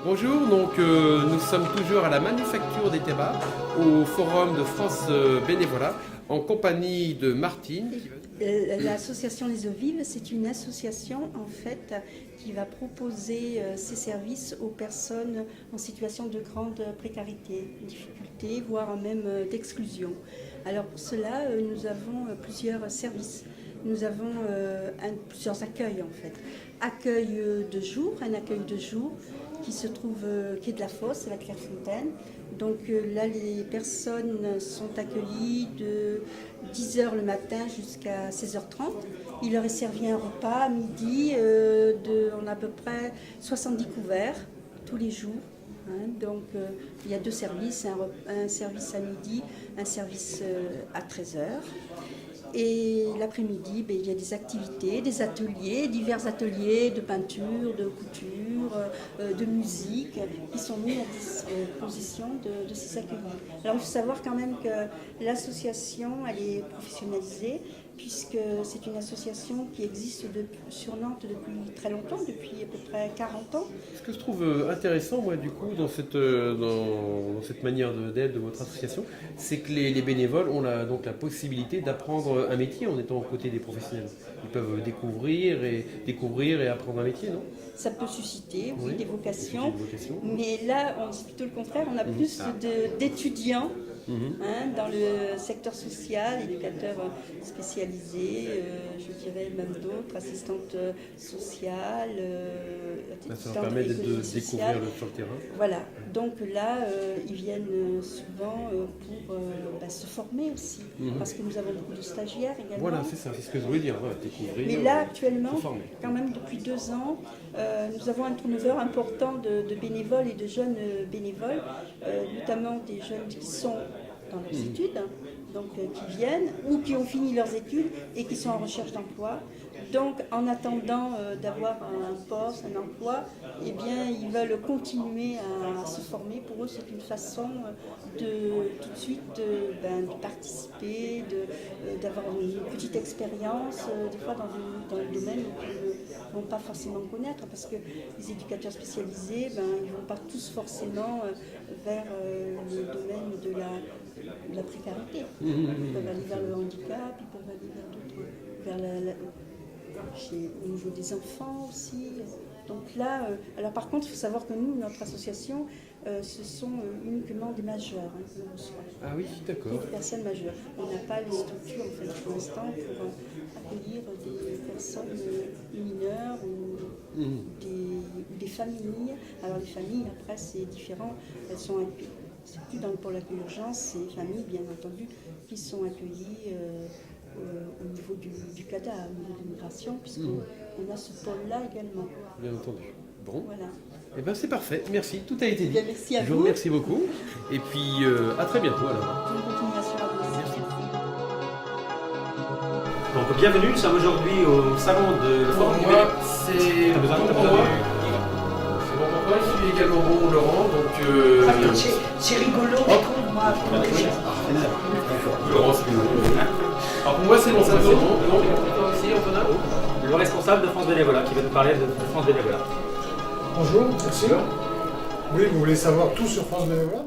Bonjour, donc nous sommes toujours à la Manufacture des Thémas, au Forum de France Bénévolat, en compagnie de Martine. L'association Les Eaux Vives, c'est une association en fait qui va proposer ses services aux personnes en situation de grande précarité, difficulté, voire même d'exclusion. Alors pour cela, nous avons plusieurs services. Nous avons plusieurs accueils en fait. Accueil de jour, un accueil de jour qui se trouve quai de la Fosse, à la Clairefontaine. Donc là, les personnes sont accueillies de 10h le matin jusqu'à 16h30. Il leur est servi un repas à midi, on a à peu près 70 couverts tous les jours. Donc il y a deux services, un service à midi, un service à 13h. Et l'après-midi, il y a des activités, des ateliers, divers ateliers de peinture, de couture, de musique qui sont mis à disposition de ces accueillis. Alors il faut savoir quand même que l'association, elle est professionnalisée puisque c'est une association qui existe sur Nantes depuis très longtemps, depuis à peu près 40 ans. Ce que je trouve intéressant, moi, du coup, dans cette manière d'être de votre association, c'est que les bénévoles ont donc la possibilité d'apprendre un métier en étant aux côtés des professionnels. Ils peuvent découvrir et apprendre un métier, non? Ça peut susciter, oui, des vocations, mais là, c'est plutôt le contraire. On a plus d'étudiants dans le secteur social, éducateurs spécialisés, je dirais même d'autres, assistantes sociales, ça leur permet de découvrir sur le terrain. Voilà, donc là, ils viennent souvent pour se former aussi, parce que nous avons beaucoup de stagiaires également. Voilà, c'est ça, c'est ce que je voulais dire, découvrir. Mais là, actuellement, quand même depuis 2 ans, nous avons un turnover important de bénévoles et de jeunes bénévoles, notamment des jeunes qui sont dans leurs études, donc qui viennent ou qui ont fini leurs études et qui sont en recherche d'emploi. Donc en attendant d'avoir un poste, un emploi, eh bien, ils veulent continuer à se former. Pour eux, c'est une façon de tout de suite de participer, d'avoir une petite expérience, des fois dans le domaine qu'ils ne vont pas forcément connaître, parce que les éducateurs spécialisés, ils ne vont pas tous forcément vers le domaine de la précarité. Ils peuvent aller vers le handicap, ils peuvent aller vers d'autres, au niveau des enfants aussi. Donc là, alors par contre, il faut savoir que nous, notre association, ce sont uniquement des majeurs que l'on reçoit. Ah oui, d'accord. Des personnes majeures. On n'a pas les structures en fait, pour l'instant pour accueillir des personnes mineures ou des familles. Alors les familles, après, c'est différent. Elles sont accueillies. C'est plus pour l'accueil d'urgence, c'est les familles, bien entendu, qui sont accueillies au niveau du CADA, au niveau de l'immigration, puisqu'on a ce pôle-là également. Bien entendu. Bon, voilà. Eh ben c'est parfait, merci, tout a été dit. Bien, merci à vous. Je vous remercie beaucoup, et puis à très bientôt alors. Bonne continuation à vous. Merci. Donc bienvenue, nous sommes aujourd'hui au salon de le Forum du Bénévolat. C'est bon pour moi. C'est bon pour toi, je suis également bon Laurent, donc... C'est rigolo, moi. Laurent, c'est rigolo. Alors pour moi c'est bon, ça c'est bon. Donc, ici, Antonin, Le responsable de France Bénévolat qui va nous parler de France Bénévolat. Bonjour, merci. Oui, vous voulez savoir tout sur France Bénévolat ?